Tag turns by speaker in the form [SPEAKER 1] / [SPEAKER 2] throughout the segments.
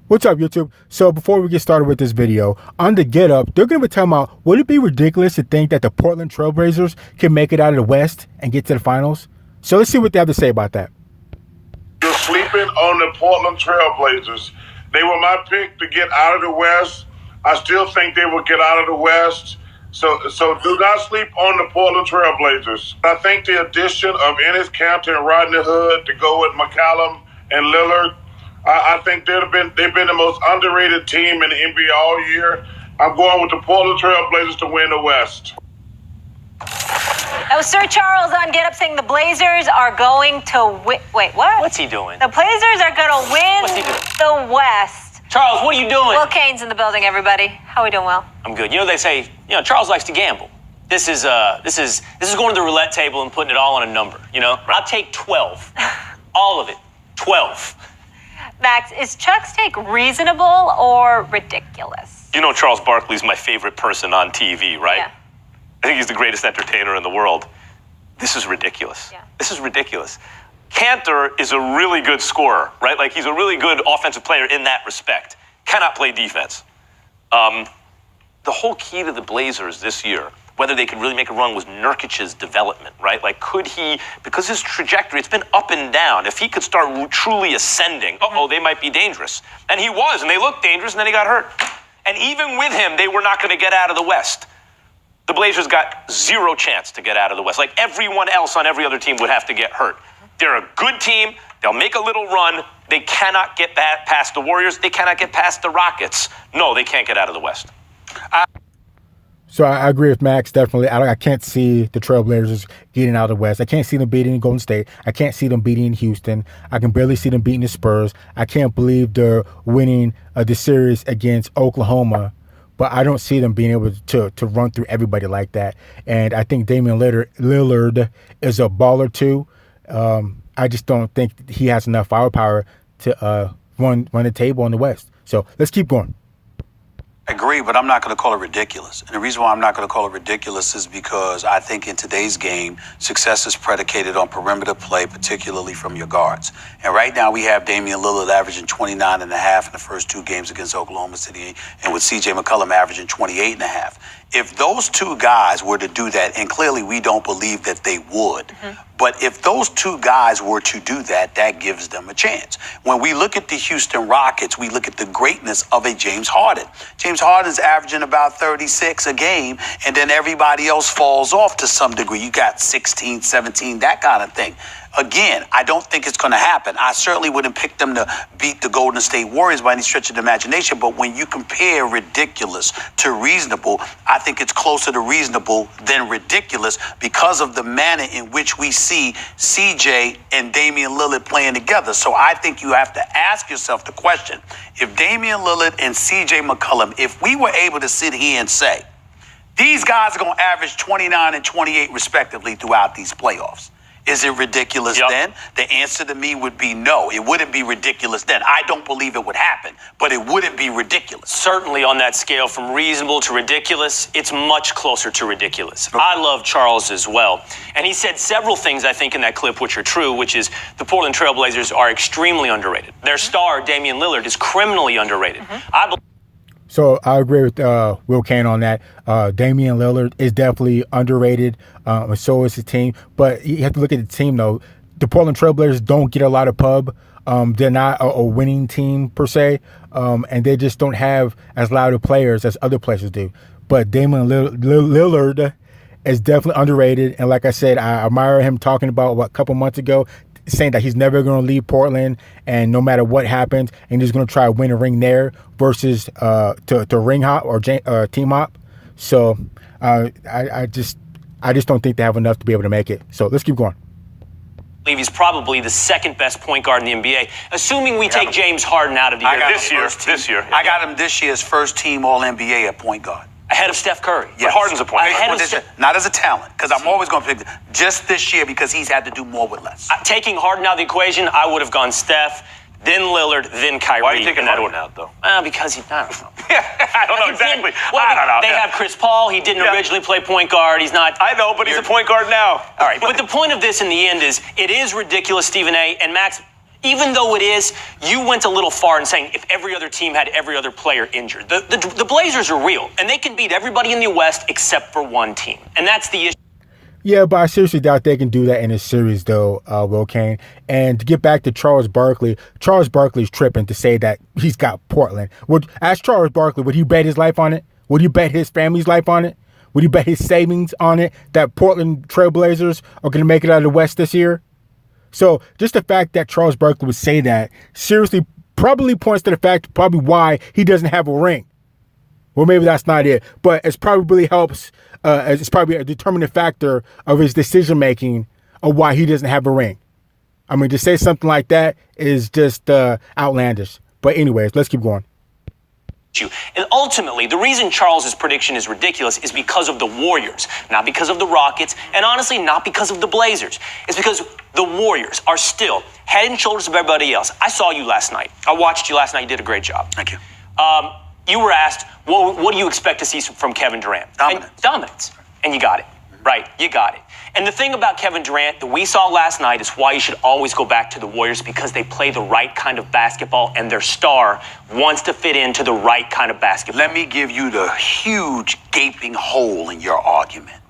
[SPEAKER 1] What's up, YouTube? So before we get started with this video, on the Get Up, they're going to be talking about, would it be ridiculous to think that the Portland Trailblazers can make it out of the West and get to the finals? So let's see what they have to say about that.
[SPEAKER 2] You're sleeping on the Portland Trailblazers. They were my pick to get out of the West. I still think they will get out of the West. So do not sleep on the Portland Trailblazers. I think the addition of Enes Kanter and Rodney Hood to go with McCollum and Lillard, I think they've been the most underrated team in the NBA all year. I'm going with the Portland Trailblazers to win the West.
[SPEAKER 3] That was Sir Charles on Get Up saying the Blazers are going to win. Wait, what?
[SPEAKER 4] What's he doing?
[SPEAKER 3] The Blazers are going to win the West.
[SPEAKER 4] Charles, what are you doing?
[SPEAKER 3] Will Kane's in the building, everybody. How are we doing, Will?
[SPEAKER 4] I'm good. You know, they say, Charles likes to gamble. This is going to the roulette table and putting it all on a number, Right. I'll take 12. All of it. 12.
[SPEAKER 3] Max, is Chuck's take reasonable or ridiculous?
[SPEAKER 5] You know Charles Barkley's my favorite person on TV, right?
[SPEAKER 3] Yeah.
[SPEAKER 5] I think he's the greatest entertainer in the world. This is ridiculous.
[SPEAKER 3] Yeah.
[SPEAKER 5] This is ridiculous. Kanter is a really good scorer, right? Like, he's a really good offensive player in that respect. Cannot play defense. The whole key to the Blazers this year, whether they could really make a run, was Nurkic's development, right? Like, could he, because his trajectory, it's been up and down. If he could start truly ascending, they might be dangerous. And he was, and they looked dangerous, and then he got hurt. And even with him, they were not going to get out of the West. The Blazers got zero chance to get out of the West. Like, everyone else on every other team would have to get hurt. They're a good team. They'll make a little run. They cannot get past the Warriors. They cannot get past the Rockets. No, they can't get out of the West.
[SPEAKER 1] So I agree with Max, definitely. I can't see the Trailblazers getting out of the West. I can't see them beating Golden State. I can't see them beating Houston. I can barely see them beating the Spurs. I can't believe they're winning the series against Oklahoma. But I don't see them being able to run through everybody like that. And I think Damian Lillard is a baller too. I just don't think he has enough firepower to run the table in the West. So let's keep going.
[SPEAKER 6] I agree, but I'm not going to call it ridiculous. And the reason why I'm not going to call it ridiculous is because I think in today's game, success is predicated on perimeter play, particularly from your guards. And right now we have Damian Lillard averaging 29.5 in the first two games against Oklahoma City, and with C.J. McCollum averaging 28.5. If those two guys were to do that, and clearly we don't believe that they would, but if those two guys were to do that, that gives them a chance. When we look at the Houston Rockets, we look at the greatness of a James Harden. James Harden's averaging about 36 a game, and then everybody else falls off to some degree. You got 16, 17, that kind of thing. Again, I don't think it's going to happen. I certainly wouldn't pick them to beat the Golden State Warriors by any stretch of the imagination. But when you compare ridiculous to reasonable, I think it's closer to reasonable than ridiculous because of the manner in which we see CJ and Damian Lillard playing together. So I think you have to ask yourself the question, if Damian Lillard and CJ McCollum, if we were able to sit here and say, these guys are going to average 29 and 28 respectively throughout these playoffs, is it ridiculous then? The answer to me would be no. It wouldn't be ridiculous then. I don't believe it would happen, but it wouldn't be ridiculous.
[SPEAKER 4] Certainly on that scale from reasonable to ridiculous, it's much closer to ridiculous. I love Charles as well. And he said several things, I think, in that clip which are true, which is the Portland Trailblazers are extremely underrated. Their star, Damian Lillard, is criminally underrated.
[SPEAKER 1] So I agree with Will Kane on that. Damian Lillard is definitely underrated, and so is his team. But you have to look at the team, though. The Portland Trailblazers don't get a lot of pub. They're not a winning team, per se, and they just don't have as loud of players as other places do. But Damian Lillard is definitely underrated. And like I said, I admire him talking about a couple months ago, saying that he's never going to leave Portland, and no matter what happens, and he's going to try to win a ring there versus to ring hop or team hop. So I just don't think they have enough to be able to make it. So let's keep going.
[SPEAKER 4] I believe he's probably the second best point guard in the NBA, assuming we take James Harden out of the year.
[SPEAKER 5] This year.
[SPEAKER 6] I got him this year's first team All-NBA at point guard.
[SPEAKER 4] Ahead of Steph Curry.
[SPEAKER 6] Yes.
[SPEAKER 5] But Harden's a point guard.
[SPEAKER 6] Not as a talent, because I'm always going to pick just this year because he's had to do more with less.
[SPEAKER 4] Taking Harden out of the equation, I would have gone Steph, then Lillard, then Kyrie.
[SPEAKER 5] Why are you taking Harden out, though?
[SPEAKER 4] Because he, I don't know.
[SPEAKER 5] I don't know exactly. I don't know.
[SPEAKER 4] They have Chris Paul. He didn't originally play point guard. He's not.
[SPEAKER 5] I know, but he's a point guard now.
[SPEAKER 4] All right. But the point of this in the end is it is ridiculous, Stephen A. And Max, Even though it is, you went a little far in saying if every other team had every other player injured. The Blazers are real, and they can beat everybody in the West except for one team. And that's the issue.
[SPEAKER 1] Yeah, but I seriously doubt they can do that in a series, though, Will Kane. And to get back to Charles Barkley's tripping to say that he's got Portland. Ask Charles Barkley, would he bet his life on it? Would he bet his family's life on it? Would he bet his savings on it that Portland Trailblazers are going to make it out of the West this year? So just the fact that Charles Barkley would say that seriously probably points to the fact probably why he doesn't have a ring. Well, maybe that's not it, but it's probably helps. It's probably a determining factor of his decision making of why he doesn't have a ring. I mean, to say something like that is just outlandish. But anyways, let's keep going.
[SPEAKER 4] And ultimately, the reason Charles's prediction is ridiculous is because of the Warriors, not because of the Rockets, and honestly, not because of the Blazers. It's because the Warriors are still head and shoulders above everybody else. I saw you last night. I watched you last night. You did a great job.
[SPEAKER 6] Thank you.
[SPEAKER 4] You were asked, well, what do you expect to see from Kevin Durant? Dominance. And you got it. Right, you got it. And the thing about Kevin Durant that we saw last night is why you should always go back to the Warriors, because they play the right kind of basketball and their star wants to fit into the right kind of basketball.
[SPEAKER 6] Let me give you the huge gaping hole in your argument.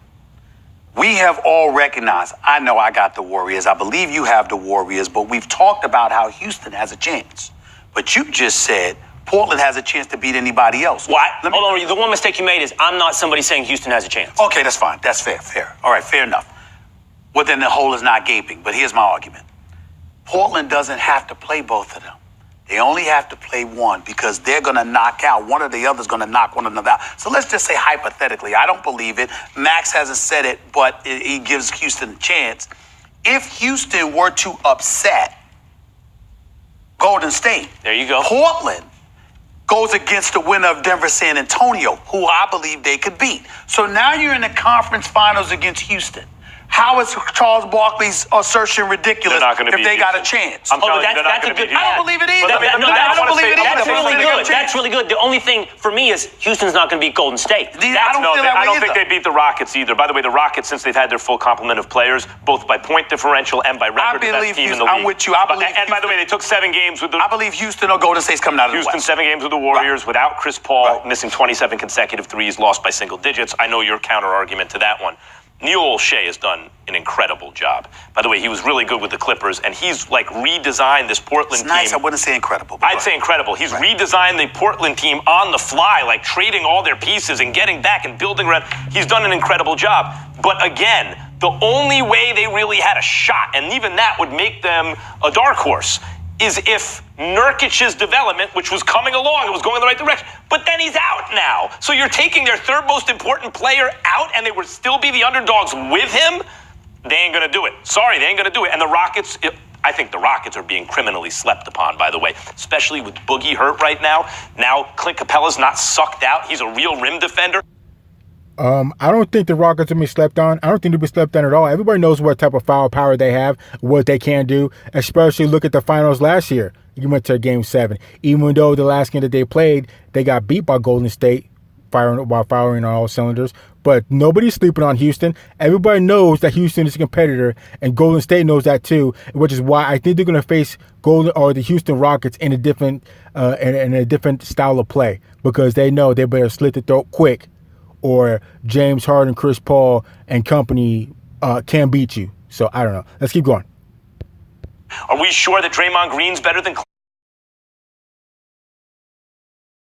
[SPEAKER 6] We have all recognized, I know I got the Warriors, I believe you have the Warriors, but we've talked about how Houston has a chance. But you just said Portland has a chance to beat anybody else.
[SPEAKER 4] Well, hold on. The one mistake you made is I'm not somebody saying Houston has a chance.
[SPEAKER 6] Okay, that's fine. That's fair. All right, fair enough. Well, then the hole is not gaping. But here's my argument. Portland doesn't have to play both of them. They only have to play one because they're going to knock out. One or the other's going to knock one another out. So let's just say hypothetically, I don't believe it. Max hasn't said it, but he gives Houston a chance. If Houston were to upset Golden State,
[SPEAKER 4] there you go.
[SPEAKER 6] Portland goes against the winner of Denver-San Antonio, who I believe they could beat. So now you're in the conference finals against Houston. How is Charles Barkley's assertion ridiculous if they got a chance?
[SPEAKER 4] I'm telling you, they're not going to beat Houston.
[SPEAKER 6] I don't believe it either.
[SPEAKER 4] I don't believe it either. That's really good. That's really good. The only thing for me is Houston's not going to beat Golden State.
[SPEAKER 5] I don't think they beat the Rockets either. By the way, the Rockets, since they've had their full complement of players, both by point differential and by record, the best team in the league.
[SPEAKER 6] I'm with you.
[SPEAKER 5] And by the way, they took 7 games with the...
[SPEAKER 6] I believe Houston or Golden State's coming out of the West.
[SPEAKER 5] Houston, 7 games with the Warriors without Chris Paul, missing 27 consecutive threes, lost by single digits. I know your counter-argument to that one. Neil O'Shea has done an incredible job. By the way, he was really good with the Clippers, and he's like redesigned this Portland team.
[SPEAKER 6] Nice. I wouldn't say incredible.
[SPEAKER 5] I'd say incredible. He's redesigned the Portland team on the fly, like trading all their pieces and getting back and building around. He's done an incredible job. But again, the only way they really had a shot, and even that would make them a dark horse, is if Nurkic's development, which was coming along, it was going in the right direction, but then he's out now. So you're taking their third most important player out, and they would still be the underdogs with him? They ain't going to do it. Sorry, they ain't going to do it. And the Rockets, I think the Rockets are being criminally slept upon, by the way, especially with Boogie hurt right now. Now Clint Capella's not sucked out. He's a real rim defender.
[SPEAKER 1] I don't think the Rockets will be slept on. I don't think they'll be slept on at all. Everybody knows what type of foul power they have, what they can do, especially look at the finals last year. You went to Game 7. Even though the last game that they played, they got beat by Golden State while firing on all cylinders. But nobody's sleeping on Houston. Everybody knows that Houston is a competitor, and Golden State knows that too, which is why I think they're going to face the Houston Rockets in a different style of play, because they know they better slit the throat quick, or James Harden, Chris Paul, and company can beat you. So I don't know. Let's keep going.
[SPEAKER 5] Are we sure that Draymond Green's better than